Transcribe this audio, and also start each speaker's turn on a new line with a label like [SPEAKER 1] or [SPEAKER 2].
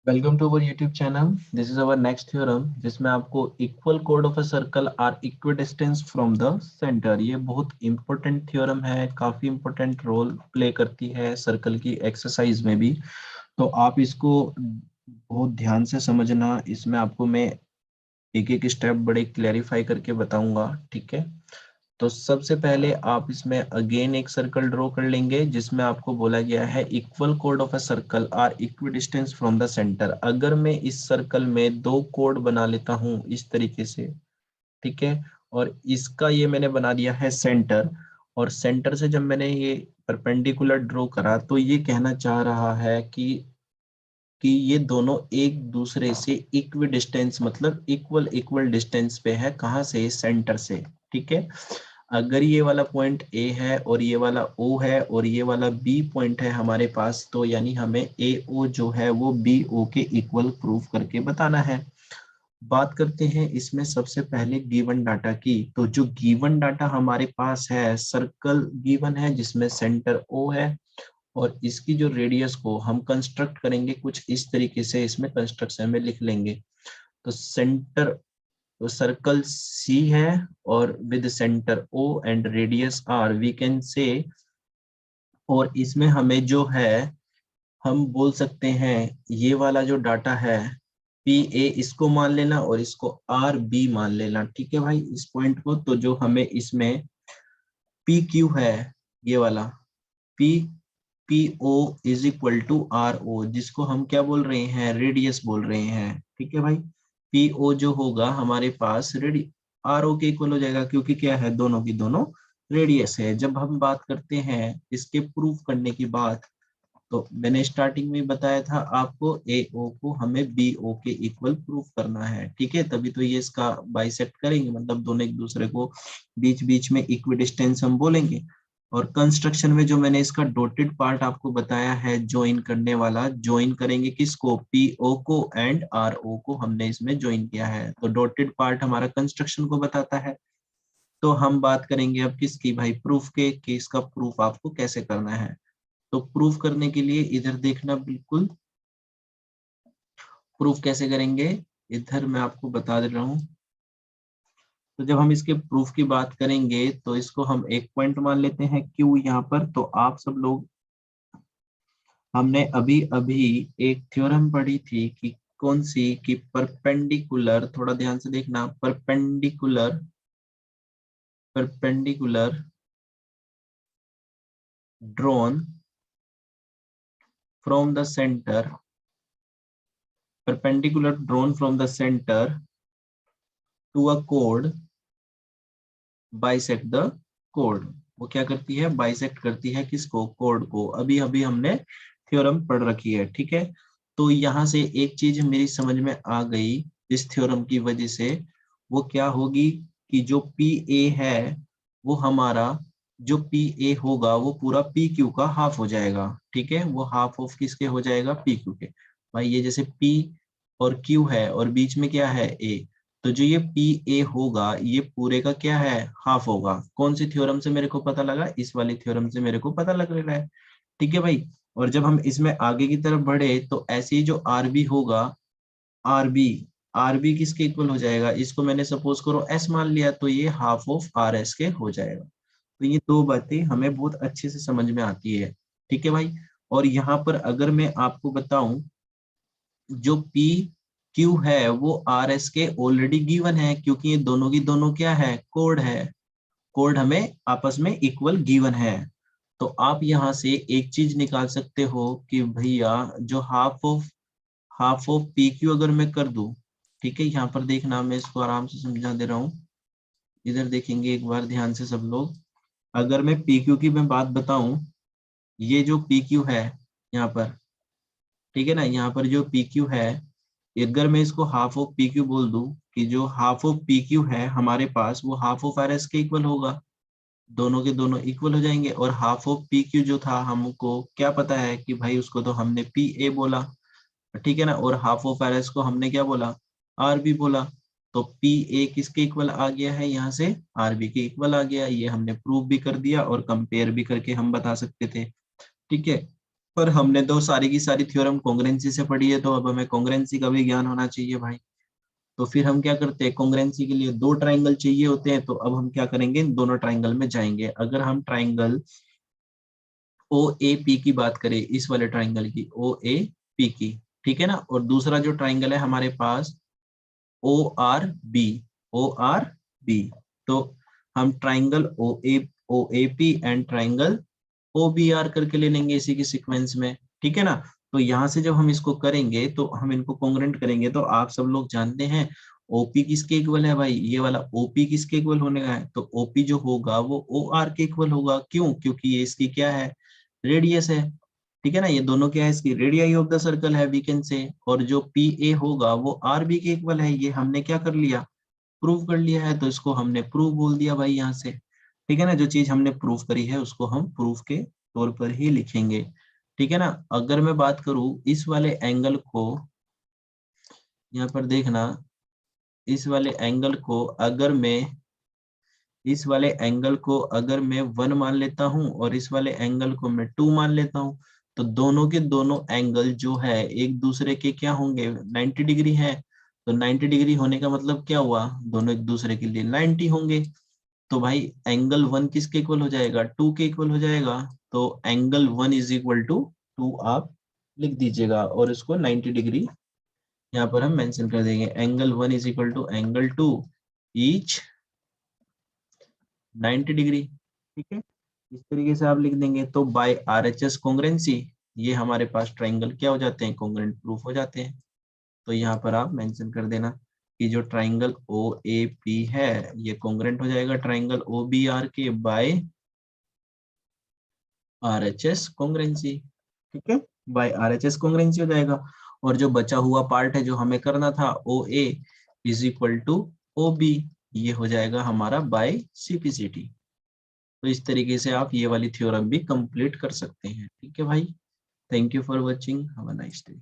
[SPEAKER 1] Welcome to our YouTube channel. This is our next theorem जिसमें आपको equal कोड of a circle are equidistant from the centre. ये बहुत important theorem है, काफी important role play करती है सर्कल की एक्सरसाइज में भी। तो आप इसको बहुत ध्यान से समझना। इसमें आपको मैं एक एक स्टेप बड़े क्लैरिफाई करके बताऊंगा, ठीक है। तो सबसे पहले आप इसमें अगेन एक सर्कल ड्रॉ कर लेंगे जिसमें आपको बोला गया है इक्वल कोड of a circle are equidistant from the centre. अगर मैं इस सर्कल में दो कोड बना लेता हूं इस तरीके से, ठीक है, और इसका ये मैंने बना दिया है सेंटर, और सेंटर से जब मैंने ये परपेंडिकुलर ड्रॉ करा तो ये कहना चाह रहा है कि ये दोनों एक दूसरे से इक्वी डिस्टेंस मतलब इक्वल इक्वल डिस्टेंस पे है। कहाँ से? सेंटर से, ठीक है। अगर ये वाला पॉइंट ए है और ये वाला ओ है और ये वाला बी पॉइंट है हमारे पास, तो यानी हमें ए ओ जो है वो बी ओ के इक्वल प्रूफ करके बताना है। बात करते हैं इसमें सबसे पहले गिवन डाटा की। तो जो गिवन डाटा हमारे पास है, सर्कल गिवन है जिसमें सेंटर ओ है, और इसकी जो रेडियस को हम कंस्ट्रक्ट करेंगे कुछ इस तरीके से, इसमें कंस्ट्रक्शन में लिख लेंगे। तो सेंटर, तो सर्कल सी है और with centre O and radius R we can say, और इसमें हमें जो है हम बोल सकते हैं ये वाला जो डाटा है पी ए इसको मान लेना और इसको आर बी मान लेना, ठीक है भाई, इस पॉइंट को। तो जो हमें इसमें पी क्यू है, ये वाला P P O is equal to R O, जिसको हम क्या बोल रहे हैं? रेडियस बोल रहे हैं, ठीक है भाई। पी ओ जो होगा हमारे पास रेडी आर ओ के इक्वल हो जाएगा, क्योंकि क्या है, दोनों की दोनों रेडियस है। जब हम बात करते हैं इसके प्रूफ करने की बात, तो मैंने स्टार्टिंग में बताया था आपको ए ओ को हमें बी ओ के इक्वल प्रूफ करना है, ठीक है। तभी तो ये इसका बाइसेक्ट करेंगे, मतलब दोनों एक दूसरे को बीच बीच में इक्वी डिस्टेंस हम बोलेंगे। और कंस्ट्रक्शन में जो मैंने इसका डॉटेड पार्ट आपको बताया है ज्वाइन करने वाला, ज्वाइन करेंगे किसको? पी ओ को एंड आर ओ को हमने इसमें ज्वाइन किया है। तो डॉटेड पार्ट हमारा कंस्ट्रक्शन को बताता है। तो हम बात करेंगे अब किसकी भाई? प्रूफ के, कि इसका प्रूफ आपको कैसे करना है। तो प्रूफ करने के लिए इधर देखना, बिल्कुल प्रूफ कैसे करेंगे इधर मैं आपको बता दे रहा हूँ। तो जब हम इसके प्रूफ की बात करेंगे तो इसको हम एक पॉइंट मान लेते हैं क्यू यहाँ पर। तो आप सब लोग, हमने अभी अभी एक थ्योरम पढ़ी थी कि कौन सी? कि परपेंडिकुलर, थोड़ा ध्यान से देखना, perpendicular perpendicular drawn from the centre, perpendicular drawn from the center to a chord bisect the code. वो क्या करती है? बाइसेक्ट करती है किसको? कोड को। अभी अभी हमने थ्योरम पढ़ रखी है, ठीक है। तो यहाँ से एक चीज मेरी समझ में आ गई इस थ्योरम की वजह से, वो क्या होगी कि जो पी ए है वो हमारा, जो पी ए होगा वो पूरा पी क्यू का हाफ हो जाएगा, ठीक है। वो हाफ ऑफ किसके हो जाएगा? पी क्यू के। भाई ये जैसे पी और क्यू है और बीच में क्या है? ए, तो जो ये पी ए होगा ये पूरे का क्या है? हाफ होगा। कौन सी थ्योरम से मेरे को पता लगा? इस वाली थ्योरम से मेरे को पता लग रहा है, ठीक है भाई। और जब हम इसमें आगे की तरफ बढ़े तो ऐसे ही जो आर बी होगा, आरबी आरबी किसके इक्वल हो जाएगा? इसको मैंने सपोज करो एस मान लिया, तो ये हाफ ऑफ आर एस के हो जाएगा। तो ये दो बातें हमें बहुत अच्छे से समझ में आती है, ठीक है भाई। और यहाँ पर अगर मैं आपको बताऊं, जो पी क्यू है वो आर एस के ऑलरेडी गिवन है, क्योंकि ये दोनों की दोनों क्या है? कोड है। कोड हमें आपस में इक्वल गिवन है। तो आप यहाँ से एक चीज निकाल सकते हो कि भैया जो हाफ ऑफ पी क्यू अगर मैं कर दूं, ठीक है। यहाँ पर देखना, मैं इसको आराम से समझा दे रहा हूँ। इधर देखेंगे एक बार ध्यान से सब लोग। अगर मैं पी क्यू की मैं बात बताऊं, ये जो पी क्यू है यहाँ पर, ठीक है ना, यहाँ पर जो पी क्यू है, अगर मैं इसको हाफ ऑफ पी क्यू बोल दूं, कि जो हाफ ऑफ पी क्यू है हमारे पास वो हाफ ऑफ आर एस के इक्वल होगा, दोनों के दोनों इक्वल हो जाएंगे। और हाफ ऑफ पी क्यू जो था हमको क्या पता है कि भाई उसको तो हमने पी ए बोला, ठीक है ना। और हाफ ऑफ आर एस को हमने क्या बोला? आर बी बोला। तो पी ए किसके इक्वल आ गया है? यहाँ से आर बी के इक्वल आ गया। ये हमने प्रूव भी कर दिया और कंपेयर भी करके हम बता सकते थे, ठीक है। पर हमने तो सारी की सारी थ्योरम कॉन्ग्रुएंसी से पढ़ी है, तो अब हमें कॉन्ग्रुएंसी का भी ज्ञान होना चाहिए भाई। तो फिर हम क्या करते हैं, कॉन्ग्रुएंसी के लिए दो ट्राइंगल चाहिए होते हैं, तो अब हम क्या करेंगे, इन दोनों ट्राइंगल में जाएंगे। अगर हम ट्राइंगल ओ ए पी की बात करें, इस वाले ट्राइंगल की ओ ए पी की, ठीक है ना, और दूसरा जो ट्राइंगल है हमारे पास O R B, O R B, तो हम triangle O A P and triangle O B R करके ले लेंगे इसी की सीक्वेंस में, ठीक है ना। तो यहाँ से जब हम इसको करेंगे तो हम इनको कॉन्ग्रुएंट करेंगे, तो आप सब लोग जानते हैं ओपी किसके इक्वल है भाई, ये वाला ओपी किसके इक्वल होने का है, तो ओपी जो होगा वो ओ आर के इक्वल होगा। क्यों? क्योंकि ये इसकी क्या है, रेडियस है, ठीक है ना, ये दोनों क्या है, इसकी रेडियाई ऑफ द सर्कल है वी कैन से, और जो पी ए होगा वो आर बी के इक्वल है। ये हमने क्या कर लिया, प्रूव कर लिया है, तो इसको हमने प्रूव बोल दिया भाई यहाँ से, ठीक है ना। जो चीज हमने प्रूव करी है उसको हम प्रूफ के तौर पर ही लिखेंगे, ठीक है ना। अगर मैं बात करूं इस वाले एंगल को, यहाँ पर देखना, इस वाले एंगल को अगर मैं, इस वाले एंगल को अगर मैं 1 मान लेता हूं और इस वाले एंगल को मैं 2 मान लेता हूं, तो दोनों के दोनों एंगल जो है एक दूसरे के क्या होंगे, 90 डिग्री है। तो 90 डिग्री होने का मतलब क्या हुआ, दोनों एक दूसरे के लिए 90 होंगे। तो भाई एंगल 1 किसके इक्वल हो जाएगा, 2 के इक्वल हो जाएगा। तो एंगल 1 इज इक्वल टू 2 आप लिख दीजिएगा, और इसको 90 डिग्री यहाँ पर हम मेंशन कर देंगे। Angle 1 is equal to angle 2 each 90 degree, ठीक है। इस तरीके से आप लिख देंगे। तो बाय आरएचएस कॉन्ग्रुएंसी ये हमारे पास ट्राइंगल क्या हो जाते हैं, कॉन्ग्रुएंट प्रूफ हो जाते हैं। तो यहाँ पर आप मेंशन कर देना कि जो ट्राइंगल ओ ए पी है ये कॉन्ग्रुएंट हो जाएगा ट्राइंगल ओ बी आर के बाय आरएचएस कॉन्ग्रुएंसी, ठीक है, बाय आरएचएस कॉन्ग्रुएंसी हो जाएगा। और जो बचा हुआ पार्ट है जो हमें करना था O A is equal to O B, ये हो जाएगा हमारा बाय सीपीसीटी। तो इस तरीके से आप ये वाली थ्योरम भी कंप्लीट कर सकते हैं, ठीक है भाई। Thank you for watching, have a nice day.